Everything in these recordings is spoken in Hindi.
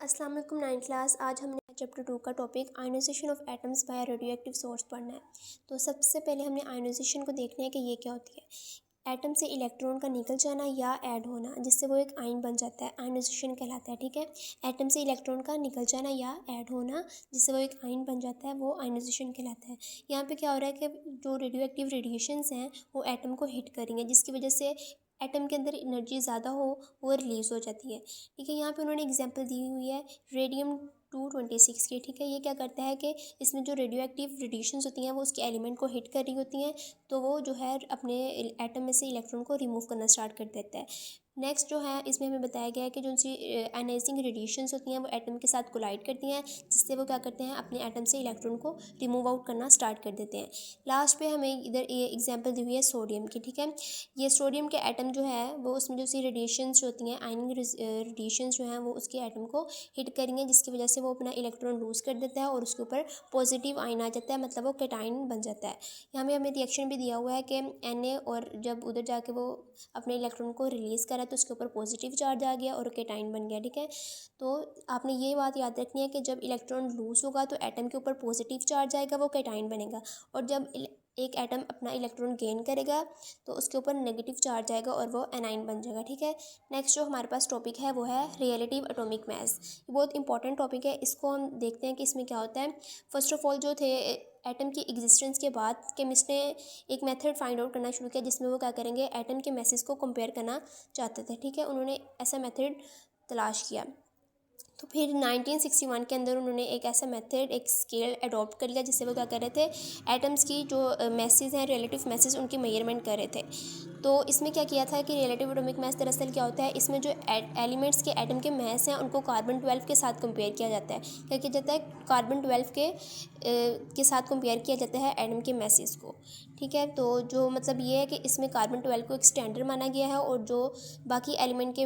अस्सलाम वालेकुम 9th क्लास। आज हमने चैप्टर 2 का topic ionization of atoms by radioactive source पढ़ना है। तो सबसे पहले हमने आयनाइजेशन को देखना है कि ये क्या होती है। एटम से इलेक्ट्रॉन का निकल जाना या ऐड होना, जिससे वो एक आयन बन जाता है, आयनाइजेशन कहलाता है। ठीक है, एटम से इलेक्ट्रॉन का निकल जाना या ऐड होना जिससे वो एक आयन बन जाता है, वो आयनाइजेशन कहलाता है। यहाँ पे क्या हो रहा है कि जो रेडियो एक्टिव रेडिएशंस हैं वो एटम को हिट करेंगे, जिसकी वजह से एटम के अंदर एनर्जी ज़्यादा हो वो रिलीज़ हो जाती है। ठीक है, यहाँ पे उन्होंने एग्जांपल दी हुई है रेडियम 226 की। ठीक है, ये क्या करता है कि इसमें जो रेडियो एक्टिव रेडिएशंस होती हैं वो उसके एलिमेंट को हिट कर रही होती हैं, तो वो जो है अपने एटम में से इलेक्ट्रॉन को रिमूव करना स्टार्ट कर देता है। नेक्स्ट जो है इसमें हमें बताया गया है कि जो उनकी आयनाइजिंग रेडिएशंस होती हैं वो एटम के साथ कोलाइड करती हैं, जिससे वो क्या करते हैं अपने एटम से इलेक्ट्रॉन को रिमूव आउट करना स्टार्ट कर देते हैं। लास्ट पे हमें इधर ये एग्जांपल दी हुई है सोडियम की। ठीक है, ये सोडियम के एटम जो है वो उसमें जो सी रेडिएशंस होती हैं, आयनिंग रेडिएशंस जो हैं वो उसके एटम को हिट करेंगे, जिसकी वजह से वो अपना इलेक्ट्रॉन लूज़ कर देता है और उसके ऊपर पॉजिटिव आयन आ जाता है, मतलब वो कैटायन बन जाता है। यहाँ पे हमें रिएक्शन भी दिया हुआ है कि Na और जब उधर जाके वो अपने इलेक्ट्रॉन को रिलीज़ करा तो उसके ऊपर पॉजिटिव चार्ज आ गया और कैटायन बन गया। ठीक है, तो आपने ये बात याद रखनी है कि जब इलेक्ट्रॉन लूज़ होगा तो एटम के ऊपर पॉजिटिव चार्ज आएगा, वो कैटायन बनेगा, और जब एक एटम अपना इलेक्ट्रॉन गेन करेगा तो उसके ऊपर नेगेटिव चार्ज आएगा और वो एनाइन बन जाएगा। ठीक है, नेक्स्ट जो हमारे पास टॉपिक है वो है रिलेटिव एटॉमिक मास। ये बहुत इंपॉर्टेंट टॉपिक है, इसको हम देखते हैं कि इसमें क्या होता है। फर्स्ट ऑफ ऑल जो थे एटम की एग्जिस्टेंस के बाद केमिस्ट ने एक मेथड फाइंड आउट करना शुरू किया, जिसमें वो क्या करेंगे एटम के मैसेज को कंपेयर करना चाहते थे। ठीक है, उन्होंने ऐसा मेथड तलाश किया। तो फिर 1961 के अंदर उन्होंने एक ऐसा मेथड, एक स्केल अडॉप्ट कर लिया, जिससे वो क्या कर रहे थे एटम्स की जो मैसेज हैं, रिलेटिव मैसेज, उनकी मेजरमेंट कर रहे थे। तो इसमें क्या किया था कि रिलेटिव एटॉमिक मास दरअसल क्या होता है, इसमें जो एलिमेंट्स के एटम के मास हैं उनको कार्बन 12 के साथ कंपेयर किया जाता है। क्या किया जाता है, कार्बन 12 के साथ कंपेयर किया जाता है एटम के मैसेज को। ठीक है, तो जो मतलब ये है कि इसमें कार्बन 12 को एक स्टैंडर्ड माना गया है और जो बाकी एलिमेंट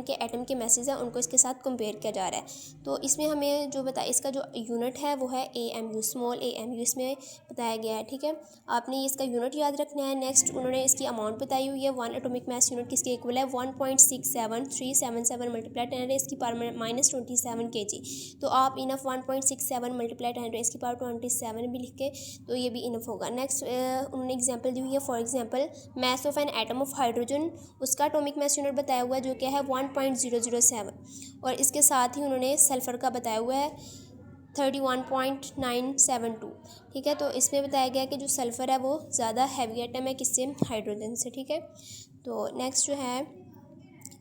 के एटम के मैसेज हैं उनको इसके साथ कंपेयर किया जा रहा है। तो इसमें हमें जो बताया, इसका जो यूनिट है वो है AMU, स्मॉल AMU इसमें बताया गया है। ठीक है, आपने इसका यूनिट याद रखना है। नेक्स्ट उन्होंने इसकी अमाउंट बताई हुई है, 1 एटॉमिक मास यूनिट किसके इक्वल है, 1.67377 मल्टीप्लाई 10⁻⁻27 kg। तो आप इनफ 1.67 मल्टीप्लाई 10⁻27 भी लिख के तो ये भी इनफ होगा। नेक्स्ट उन्होंने एग्जांपल दी हुई है, for example mass of an atom of hydrogen, उसका एटॉमिक मास यूनिट बताया हुआ है जो क्या है 1.007, और इसके साथ ही उन्होंने सल्फ़र का बताया हुआ है 31.972। ठीक है, तो इसमें बताया गया है कि जो सल्फ़र है वो ज़्यादा हैवी एटम है किससे, हाइड्रोजन से। ठीक है, तो नेक्स्ट जो है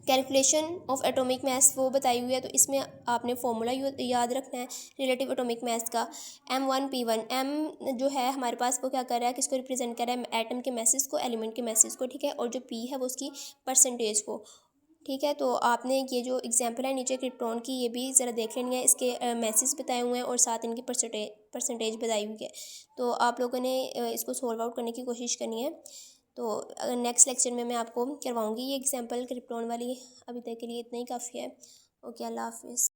कैलकुलेशन ऑफ एटॉमिक मास वो बताई हुई है, तो इसमें आपने फॉर्मूला याद रखना है रिलेटिव एटॉमिक मास का। M1P1, M जो है हमारे पास वो क्या कर रहा है, किसको रिप्रेजेंट कर रहा है, एटम के मैसेज को, एलिमेंट के मैसेज को। ठीक है, और जो P है वो उसकी परसेंटेज को। ठीक है, तो आपने ये जो एग्जांपल है नीचे क्रिप्टॉन की, ये भी ज़रा देख लेनी है, इसके मैसेज बताए हुए हैं और साथ इनकी परसेंटेज बताई हुई है। तो आप लोगों ने इसको सॉल्व आउट करने की कोशिश करनी है। तो अगर नेक्स्ट लेक्चर में मैं आपको करवाऊँगी ये एग्जांपल क्रिप्टॉन वाली। अभी तक के लिए इतना ही काफ़ी है। ओके, अल्लाह हाफिज़।